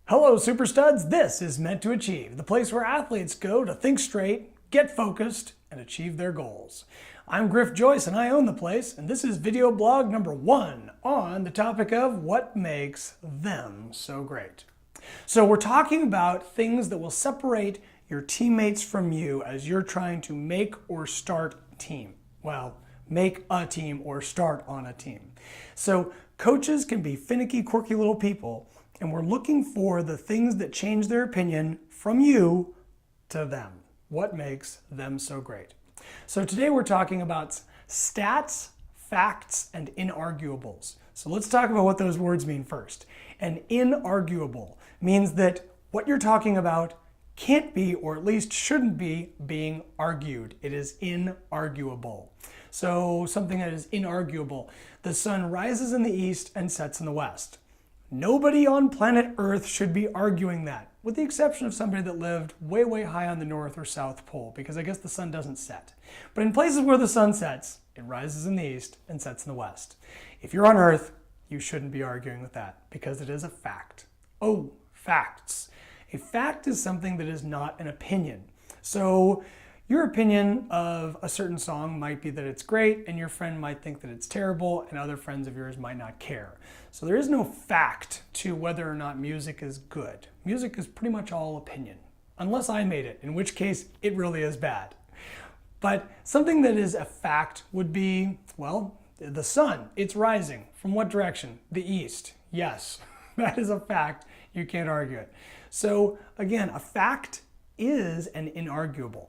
Hello, Super Studs. This is Meant to Achieve, the place where athletes go to think straight, get focused, and achieve their goals. I'm Griff Joyce and I own the place, and this is video blog number 1 on the topic of what makes them so great. So we're talking about things that will separate your teammates from you as you're trying to make or start a team. Well, make a team or start on a team. So coaches can be finicky, quirky little people, and we're looking for the things that change their opinion from you to them. What makes them so great? So today we're talking about stats, facts, and inarguables. So let's talk about what those words mean first. An inarguable means that what you're talking about can't be, or at least shouldn't be, being argued. It is inarguable. So something that is inarguable. The sun rises in the east and sets in the west. Nobody on planet Earth should be arguing that, with the exception of somebody that lived way, way high on the North or South Pole, because I guess the sun doesn't set. But in places where the sun sets, it rises in the east and sets in the west. If you're on Earth, you shouldn't be arguing with that, because it is a fact. Oh, facts. A fact is something that is not an opinion. So your opinion of a certain song might be that it's great, and your friend might think that it's terrible, and other friends of yours might not care. So there is no fact to whether or not music is good. Music is pretty much all opinion, unless I made it, in which case it really is bad. But something that is a fact would be, well, the sun, it's rising. From what direction? The east. Yes, that is a fact. You can't argue it. So again, a fact is an inarguable.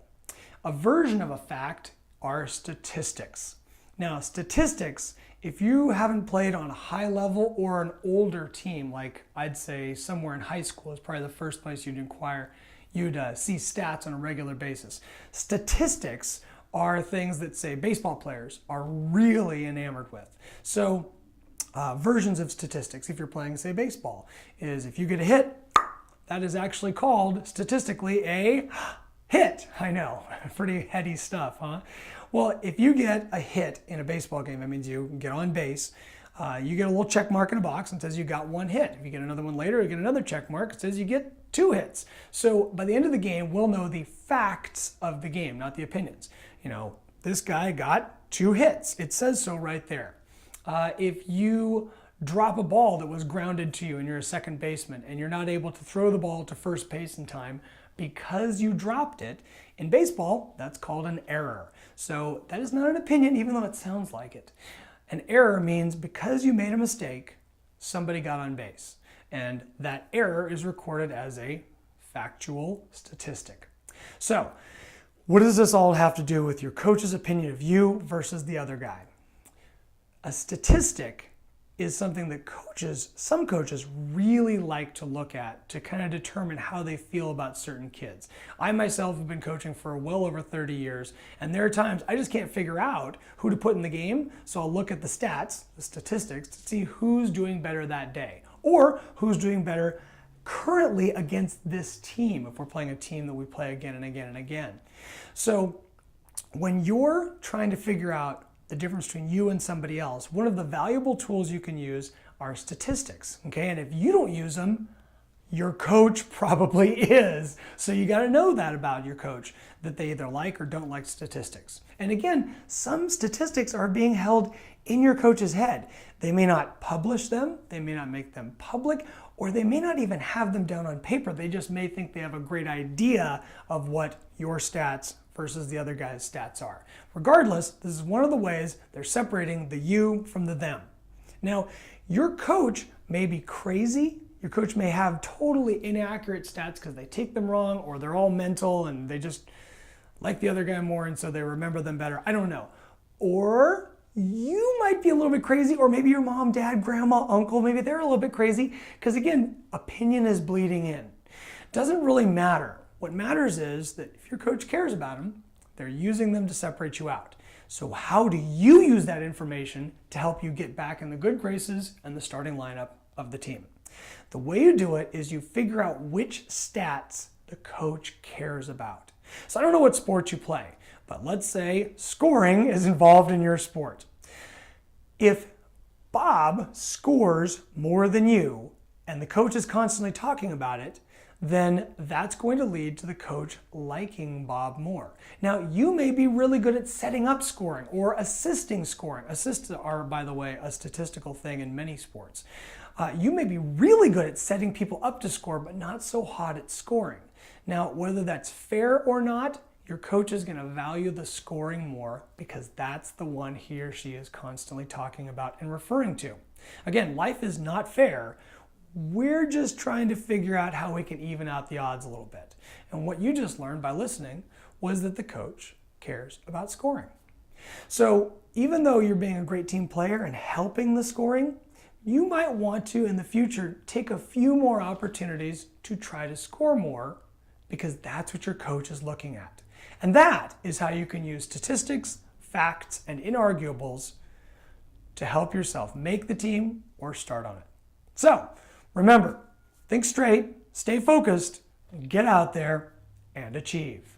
A version of a fact are statistics. Now, statistics, if you haven't played on a high level or an older team, like I'd say somewhere in high school is probably the first place you'd see stats on a regular basis. Statistics are things that, say, baseball players are really enamored with. So versions of statistics, if you're playing, say, baseball, is if you get a hit, that is actually called statistically a hit. I know, pretty heady stuff, huh? Well, if you get a hit in a baseball game, that means you get on base. You get a little check mark in a box and says you got 1 hit. If you get another one later, you get another check mark. It says you get 2 hits. So by the end of the game, we'll know the facts of the game, not the opinions. You know, this guy got 2 hits. It says so right there. If you drop a ball that was grounded to you and you're a second baseman and you're not able to throw the ball to first base in time because you dropped it, in baseball, that's called an error. So that is not an opinion, even though it sounds like it. An error means because you made a mistake, somebody got on base. And that error is recorded as a factual statistic. So what does this all have to do with your coach's opinion of you versus the other guy? A statistic is something that some coaches really like to look at to kind of determine how they feel about certain kids. I myself have been coaching for well over 30 years, and there are times I just can't figure out who to put in the game, so I'll look at the stats, the statistics, to see who's doing better that day, or who's doing better currently against this team, if we're playing a team that we play again and again and again. So when you're trying to figure out the difference between you and somebody else, one of the valuable tools you can use are statistics, okay? And if you don't use them, your coach probably is. So you got to know that about your coach, that they either like or don't like statistics. And again, some statistics are being held in your coach's head. They may not publish them, they may not make them public, or they may not even have them down on paper. They just may think they have a great idea of what your stats versus the other guy's stats are. Regardless, this is one of the ways they're separating the you from the them. Now, your coach may be crazy. Your coach may have totally inaccurate stats because they take them wrong, or they're all mental and they just like the other guy more and so they remember them better. I don't know. Or you might be a little bit crazy, or maybe your mom, dad, grandma, uncle, maybe they're a little bit crazy, because again, opinion is bleeding in. Doesn't really matter. What matters is that if your coach cares about them, they're using them to separate you out. So how do you use that information to help you get back in the good graces and the starting lineup of the team? The way you do it is you figure out which stats the coach cares about. So I don't know what sport you play, but let's say scoring is involved in your sport. If Bob scores more than you, and the coach is constantly talking about it, then that's going to lead to the coach liking Bob more. Now, you may be really good at setting up scoring or assisting scoring. Assists are, by the way, a statistical thing in many sports. You may be really good at setting people up to score, but not so hot at scoring. Now, whether that's fair or not, your coach is going to value the scoring more because that's the one he or she is constantly talking about and referring to. Again, life is not fair. We're just trying to figure out how we can even out the odds a little bit. And what you just learned by listening was that the coach cares about scoring. So even though you're being a great team player and helping the scoring, you might want to, in the future, take a few more opportunities to try to score more because that's what your coach is looking at. And that is how you can use statistics, facts, and inarguables to help yourself make the team or start on it. So remember, think straight, stay focused, get out there, and achieve.